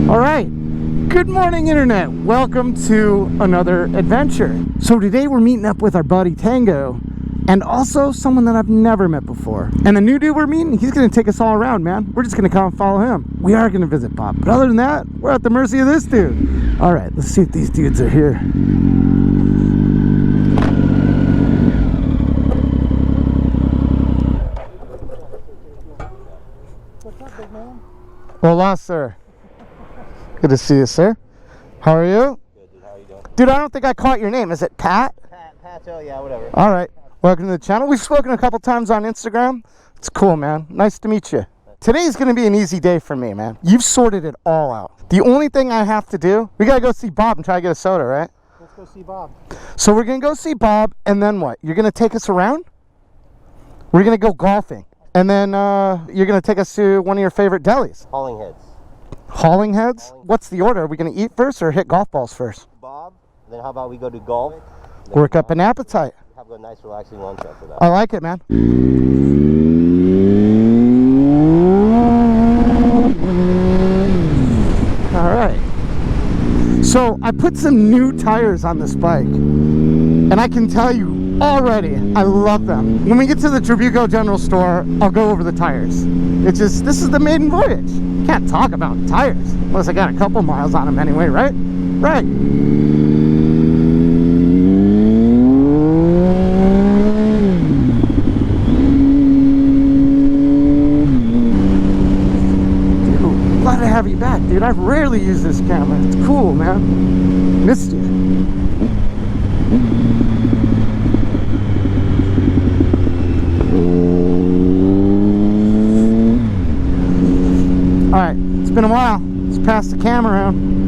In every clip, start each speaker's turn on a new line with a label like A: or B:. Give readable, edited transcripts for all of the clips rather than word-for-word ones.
A: All right, good morning internet. Welcome to another adventure. So today we're meeting up with our buddy Tango and also someone that I've never met before. And the new dude we're meeting, he's gonna take us all around, man. We're just gonna come and follow him. We are gonna visit Bob, but other than that, we're at the mercy of this dude. All right, let's see if these dudes are here.
B: What's up, big man?
A: Hola, sir. Good to see you, sir. How are you?
B: Good, dude. How are you doing?
A: Dude, I don't think I caught your name. Is it Pat?
B: Pat, oh yeah, whatever.
A: All right. Welcome to the channel. We've spoken a couple times on Instagram. It's cool, man. Nice to meet you. Today's going to be an easy day for me, man. You've sorted it all out. The only thing I have to do, we got to go see Bob and try to get a soda, right?
B: Let's go see Bob.
A: So we're going to go see Bob, and then what? You're going to take us around? We're going to go golfing. And then you're going to take us to one of your favorite delis.
B: Hollingshead.
A: Hollingsheads? What's the order? Are we going to eat first or hit golf balls first?
B: Bob, then how about we go to golf?
A: Work up an appetite.
B: Have a nice relaxing lunch after that.
A: I like it, man. All right. So I put some new tires on this bike, and I can tell you already, I love them. When we get to the Tribuco General Store, I'll go over the tires. It's just, this is the maiden voyage. Can't talk about tires unless I got a couple miles on them anyway, right? Right. Dude, glad to have you back, dude. I've rarely used this camera. It's cool, man. Missed you. All right, it's been a while. Let's pass the camera around.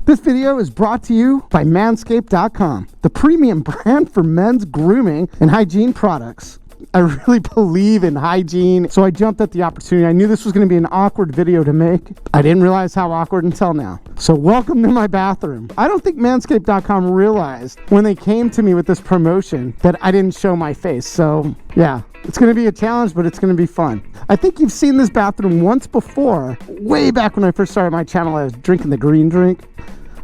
A: This video is brought to you by Manscaped.com, the premium brand for men's grooming and hygiene products. I really believe in hygiene, so I jumped at the opportunity. I knew this was going to be an awkward video to make. I didn't realize how awkward until now. So welcome to my bathroom. I don't think Manscaped.com realized when they came to me with this promotion that I didn't show my face. So yeah, it's going to be a challenge, but it's going to be fun. I think you've seen this bathroom once before. Way back when I first started my channel, I was drinking the green drink.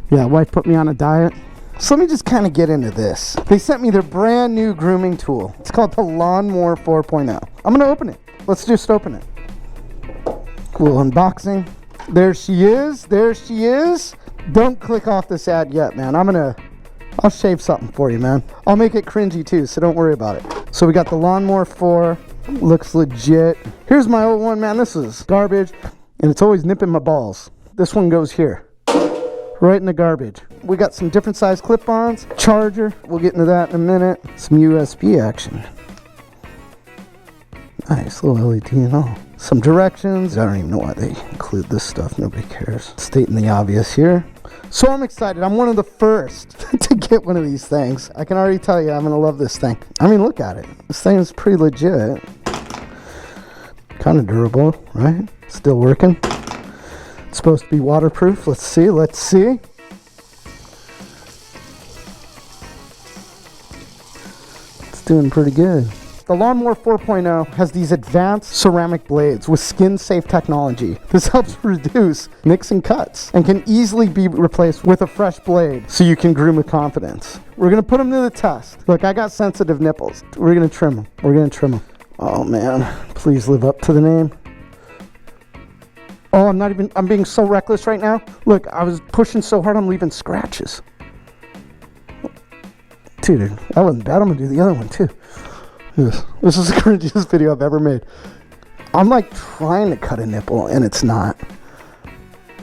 A: Yeah, wife put me on a diet. So let me just kind of get into this. They sent me their brand new grooming tool. It's called the Lawnmower 4.0. I'm going to open it. Let's just open it. Cool unboxing. There she is. There she is. Don't click off this ad yet, man. I'll shave something for you, man. I'll make it cringy too, so don't worry about it. So we got the Lawnmower 4. Looks legit. Here's my old one, man. This is garbage, and it's always nipping my balls. This one goes here. Right in the garbage. We got some different size clip-ons, charger, we'll get into that in a minute, some USB action. Nice little LED and all. Some directions. I don't even know why they include this stuff, nobody cares. Stating the obvious here. So I'm excited, I'm one of the first to get one of these things. I can already tell you I'm gonna love this thing. I mean, look at it. This thing is pretty legit. Kind of durable, right? Still working. It's supposed to be waterproof. Let's see. It's doing pretty good. The Lawnmower 4.0 has these advanced ceramic blades with skin-safe technology. This helps reduce nicks and cuts and can easily be replaced with a fresh blade so you can groom with confidence. We're going to put them to the test. Look, I got sensitive nipples. We're going to trim them. Oh man, please live up to the name. Oh, I'm being so reckless right now. Look, I was pushing so hard I'm leaving scratches. Dude, that wasn't bad. I'm gonna do the other one too. This is the cringiest video I've ever made. I'm like trying to cut a nipple and it's not.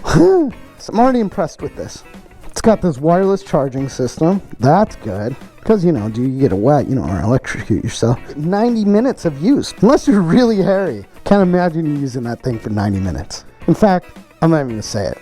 A: So I'm already impressed with this. It's got this wireless charging system. That's good. Because, you know, do you get it wet, you don't want to electrocute yourself. 90 minutes of use. Unless you're really hairy. Can't imagine you using that thing for 90 minutes. In fact, I'm not even going to say it.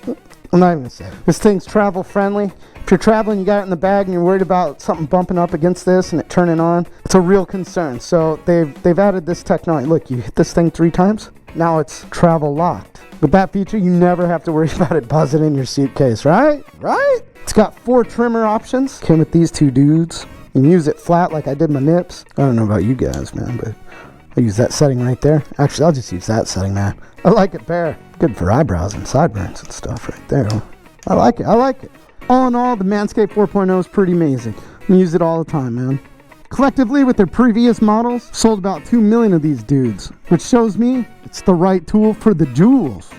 A: I'm not even going to say it. This thing's travel friendly. If you're traveling, you got it in the bag and you're worried about something bumping up against this and it turning on, it's a real concern. So they've added this technology. Look, you hit this thing 3 times. Now it's travel locked. With that feature, you never have to worry about it buzzing in your suitcase, right? Right? It's got 4 trimmer options. Came with these 2 dudes. You can use it flat like I did my nips. I don't know about you guys, man, but I use that setting right there. Actually, I'll just use that setting, man. I like it bare. Good for eyebrows and sideburns and stuff right there. I like it. I like it. All in all, the Manscaped 4.0 is pretty amazing. I use it all the time, man. Collectively, with their previous models, sold about 2 million of these dudes, which shows me it's the right tool for the Jools.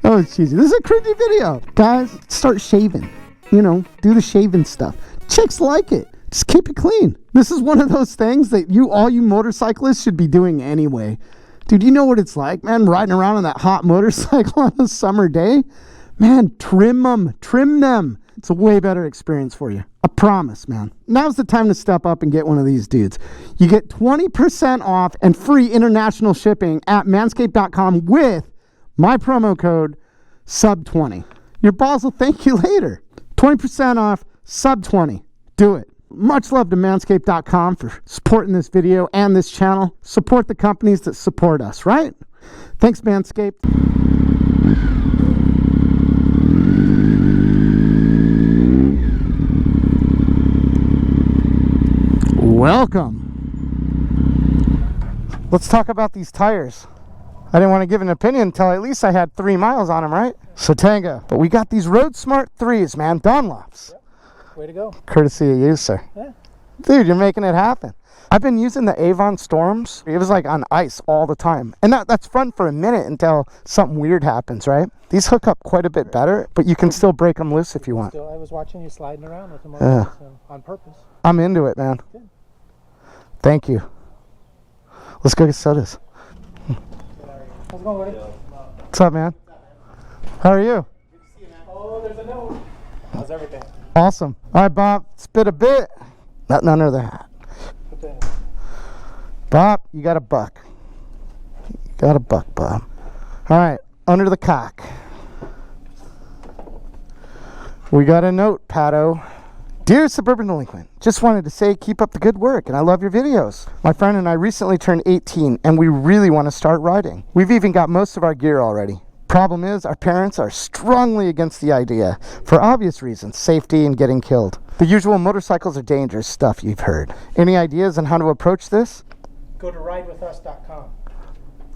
A: Oh, it's cheesy. This is a cringy video. Guys, start shaving. You know, do the shaving stuff. Chicks like it. Just keep it clean. This is one of those things that all you motorcyclists should be doing anyway. Dude, you know what it's like, man, riding around on that hot motorcycle on a summer day? Man, trim them. It's a way better experience for you. I promise, man. Now's the time to step up and get one of these dudes. You get 20% off and free international shipping at manscaped.com with my promo code SUB20. Your balls will thank you later. 20% off, SUB20. Do it. Much love to manscaped.com for supporting this video and this channel. Support the companies that support us, right? Thanks, Manscaped. Welcome. Let's talk about these tires. I didn't want to give an opinion until at least I had 3 miles on them, right? So Tango. But we got these Road Smart 3s, man. Dunlops.
C: Yep. Way to go.
A: Courtesy of you, sir.
C: Yeah.
A: Dude, you're making it happen. I've been using the Avon Storms. It was like on ice all the time. And that's fun for a minute until something weird happens, right? These hook up quite a bit better, but you can still break them loose if you want.
C: I was watching you sliding around with them so, on purpose.
A: I'm into it, man.
C: Good.
A: Thank you. Let's go get sodas.
C: How's it going, buddy?
A: What's up, man? How are you?
C: Good to see you, man. Oh, there's a note. How's everything?
A: Awesome. All right, Bob, spit a bit. Nothing under the hat. Bob, you got a buck. You got a buck, Bob. All right, under the cock. We got a note, Pato. Dear Suburban Delinquent, just wanted to say keep up the good work and I love your videos. My friend and I recently turned 18 and we really want to start riding. We've even got most of our gear already. Problem is, our parents are strongly against the idea for obvious reasons, safety and getting killed. The usual motorcycles are dangerous stuff you've heard. Any ideas on how to approach this?
C: Go to ridewithus.com.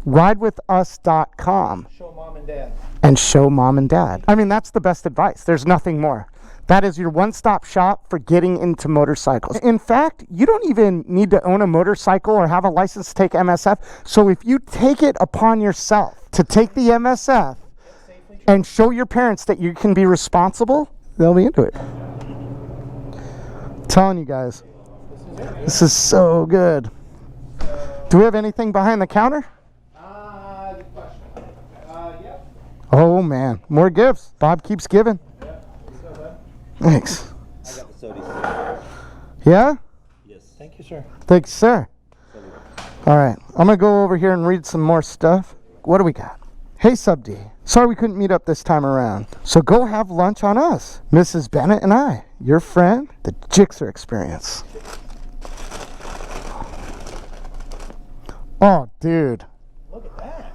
A: Ridewithus.com.
C: Show mom and dad.
A: And show mom and dad. I mean, that's the best advice. There's nothing more. That is your one-stop shop for getting into motorcycles. In fact, you don't even need to own a motorcycle or have a license to take MSF. So if you take it upon yourself to take the MSF and show your parents that you can be responsible, they'll be into it. I'm telling you guys, this is so good. Do we have anything behind the counter?
C: Good question. Yeah.
A: Oh man, more gifts. Bob keeps giving. Thanks.
B: I got the sodies.
A: Yeah?
B: Yes.
C: Thank you, sir.
A: Thanks, sir. All right, I'm gonna go over here and read some more stuff. What do we got? Hey, Sub D. Sorry we couldn't meet up this time around. So go have lunch on us, Mrs. Bennett and I, your friend, the Jixer Experience. Oh, dude.
C: Look at that.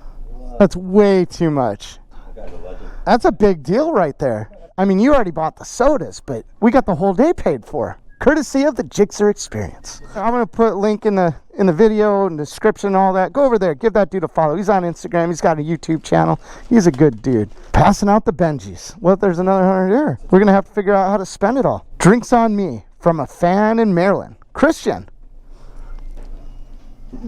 A: That's way too much.
B: That guy's a legend.
A: That's a big deal right there. I mean, you already bought the sodas, but we got the whole day paid for, courtesy of the Jixer Experience. I'm gonna put a link in the video and description and all that. Go over there, give that dude a follow. He's on Instagram. He's got a YouTube channel. He's a good dude. Passing out the Benjis. Well, there's another 100 here. We're gonna have to figure out how to spend it all. Drinks on me from a fan in Maryland, Christian.
C: Hi,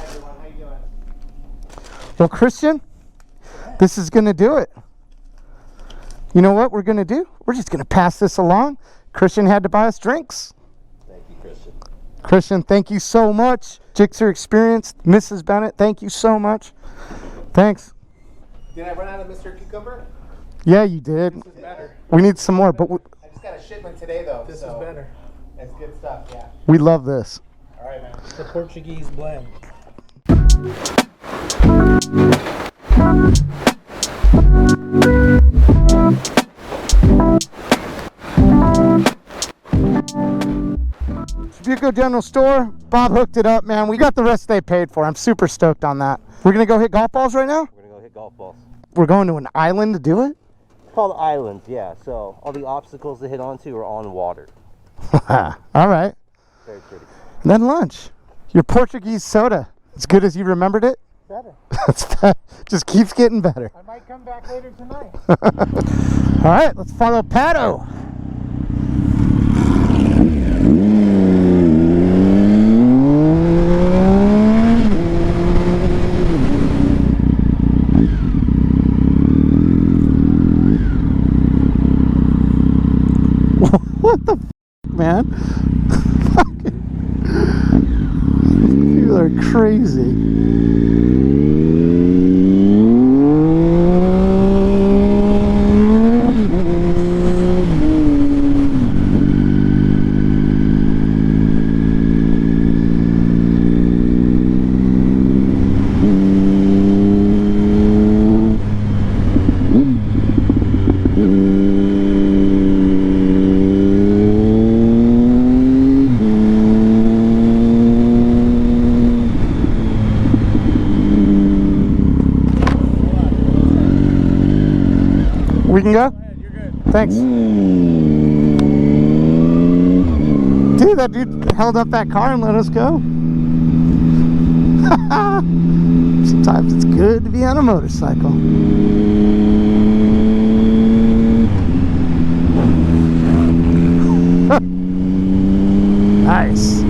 C: everyone. How you doing?
A: Well, Christian, this is gonna do it. You know what we're going to do? We're just going to pass this along. Christian had to buy us drinks.
B: Thank you, Christian.
A: Christian, thank you so much. Gixxer Experience, Mrs. Bennett, thank you so much. Thanks.
C: Did I run out of Mr. Cucumber?
A: Yeah, you did.
C: This is better.
A: We need some more, but
C: I just got a shipment today, though.
D: This
C: so
D: is better.
C: It's good stuff, yeah.
A: we love this.
C: All right, man.
D: The Portuguese blend.
A: Buco General Store, Bob hooked it up, man. We got the rest they paid for. I'm super stoked on that. We're going to go hit golf balls right now?
B: We're gonna go hit golf balls.
A: We're going to an island to do it?
B: It's called islands, yeah. So all the obstacles to hit onto are on water.
A: All right.
B: Very pretty.
A: And then lunch. Your Portuguese soda. As good as you remembered it?
C: Better.
A: Just keeps getting better.
C: I might come back later tonight.
A: All right, let's follow Pato. What the f, man? People are crazy. We can go?
C: You're good.
A: Thanks. Dude, that dude held up that car and let us go. Sometimes it's good to be on a motorcycle. Nice.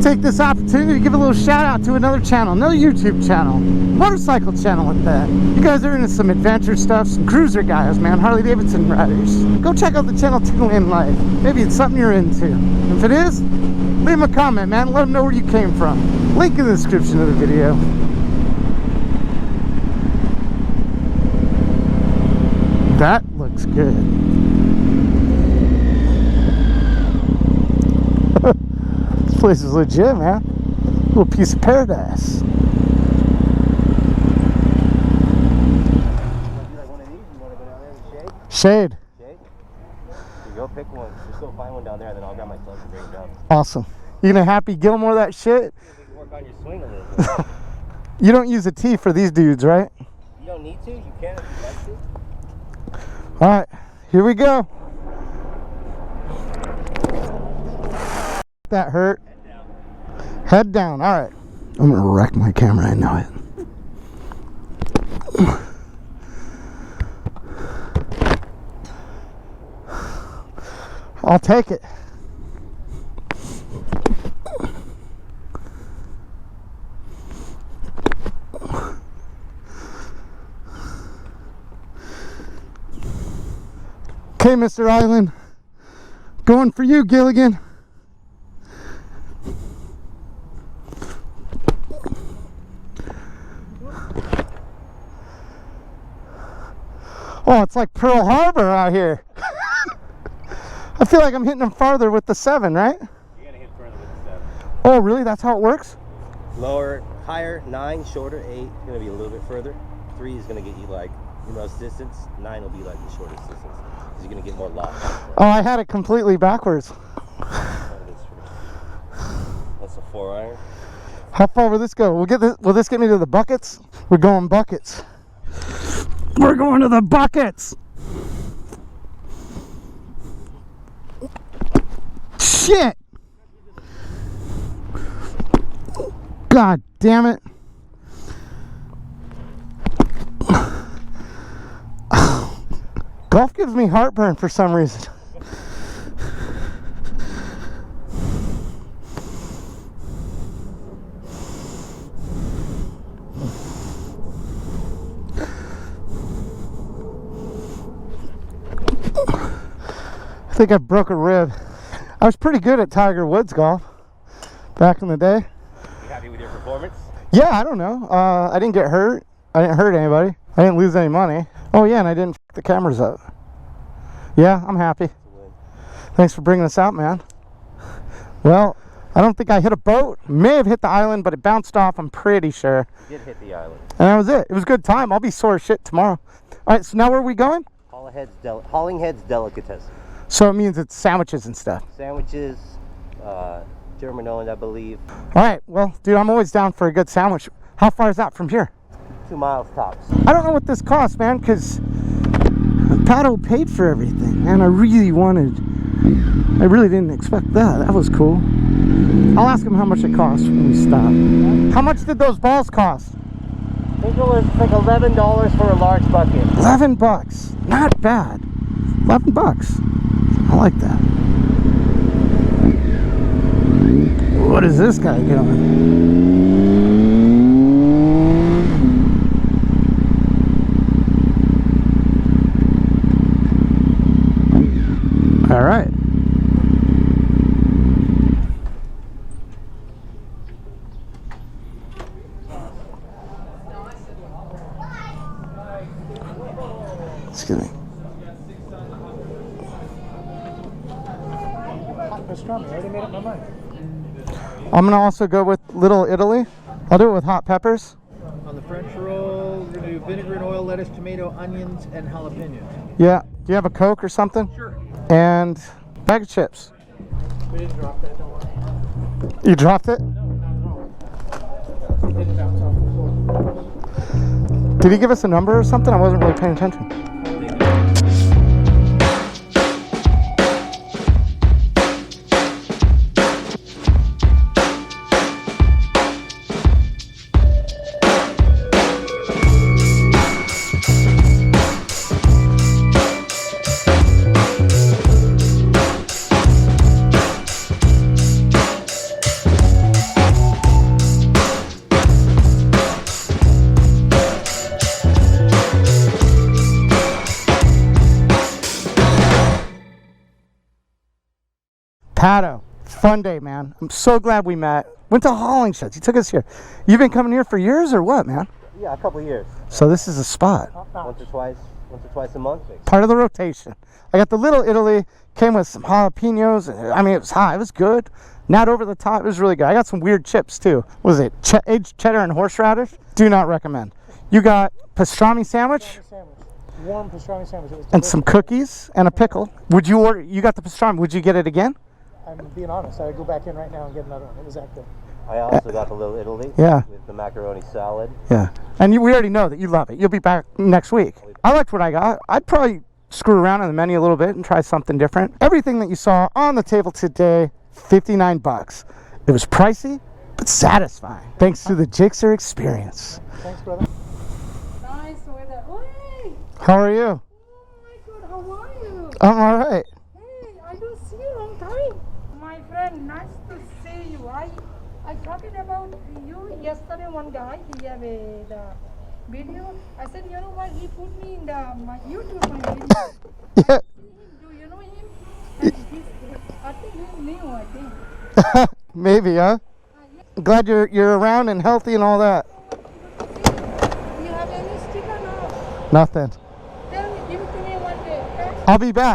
A: Take this opportunity to give a little shout out to another channel, another YouTube channel, motorcycle channel at that. You guys are into some adventure stuff, some cruiser guys, man, Harley Davidson riders. Go check out the channel Tinland Life. Maybe it's something you're into. If it is, leave them a comment, man. Let them know where you came from. Link in the description of the video. That looks good. This place is legit, man. Little piece of paradise.
B: You want to do like one of these? You want to go down there and shade?
A: Shade.
B: Shade? You go pick one. Just go find one down there, and then I'll grab my clubs and bring it down.
A: Awesome. You gonna Happy Gilmore that shit?
B: We can work on your swing a little bit.
A: You don't use a T for these dudes, right?
B: You don't need to. You can if you like to.
A: All right, here we go. That hurt. Head down. All right. I'm gonna wreck my camera. I know it. I'll take it. Okay, Mr. Island. Going for you, Gilligan. Oh, it's like Pearl Harbor out here. I feel like I'm hitting them farther with the 7, right?
B: You gotta hit further with the 7.
A: Oh, really? That's how it works?
B: Lower, higher, 9, shorter, 8, gonna be a little bit further. 3 is gonna get you like the most distance. 9 will be like the shortest distance. Because you're gonna get more lock.
A: Oh, I had it completely backwards.
B: That's a 4-iron.
A: How far will this go? Will this get me to the buckets? We're going buckets. We're going to the buckets. Shit. God damn it. Golf gives me heartburn for some reason. I think I broke a rib. I was pretty good at Tiger Woods golf back in the day.
B: You happy with your performance?
A: Yeah, I don't know. I didn't get hurt. I didn't hurt anybody. I didn't lose any money. Oh yeah, and I didn't f the cameras up. Yeah, I'm happy. Thanks for bringing us out, man. Well, I don't think I hit a boat. May have hit the island, but it bounced off, I'm pretty sure.
B: You did hit the island.
A: And that was it. It was a good time. I'll be sore as shit tomorrow. All right, so now where are we going?
B: Hollingshead's Delicatessen.
A: So it means it's sandwiches and stuff.
B: Sandwiches, German owned, I believe.
A: All right, well, dude, I'm always down for a good sandwich. How far is that from here?
B: 2 miles tops.
A: I don't know what this costs, man, because Pato paid for everything, and I really didn't expect that. That was cool. I'll ask him how much it costs when we stop. How much did those balls cost?
B: I think it was like $11 for a large bucket.
A: 11 bucks. Not bad. 11 bucks. I like that. What is this guy doing? All right. Excuse me.
C: Hot pastrami. I already made up my mind.
A: I'm gonna also go with Little Italy. I'll do it with hot peppers.
C: On the French roll, we're gonna do vinegar and oil, lettuce, tomato, onions, and jalapenos.
A: Yeah. Do you have a Coke or something?
C: Sure.
A: And bag of chips.
C: We didn't drop that, don't worry.
A: You dropped it?
C: No, not at all. It didn't bounce off the floor.
A: Did he give us a number or something? I wasn't really paying attention. Pato, fun day, man. I'm so glad we met. Went to Hollingshead. He took us here. You've been coming here for years or what, man?
B: Yeah, a couple of years.
A: So this is a spot.
B: Once or twice a month.
A: Part of the rotation. I got the Little Italy. Came with some jalapenos. I mean, it was hot. It was good. Not over the top. It was really good. I got some weird chips too. What was it? Aged cheddar and horseradish? Do not recommend. You got pastrami sandwich?
C: Warm pastrami sandwich. It was
A: And some cookies and a pickle. Would you order? You got the pastrami. Would you get it again?
C: I'm being honest. I would go back in right now and get another one. It was that good.
B: I also got the Little Italy.
A: Yeah.
B: With the macaroni salad.
A: Yeah. And we already know that you love it. You'll be back next week. I liked what I got. I'd probably screw around in the menu a little bit and try something different. Everything that you saw on the table today, 59 bucks. It was pricey, but satisfying. Thanks to the Jixer experience.
C: Thanks, brother.
D: Nice weather. Oi!
A: How are you?
D: Oh my god, how are you?
A: I'm all right.
D: Hey, I don't see you long time. My friend, nice to see you. I talking about you yesterday. One guy, he have the video. I said, you know what? He put me in my YouTube video.
A: Yeah.
D: Do you know him? And I think he's new. I think.
A: Maybe, huh?
D: Yeah.
A: Glad you're around and healthy and all that.
D: Do you have any sticker now?
A: Nothing.
D: Tell me, give it to me one day. Okay?
A: I'll be back.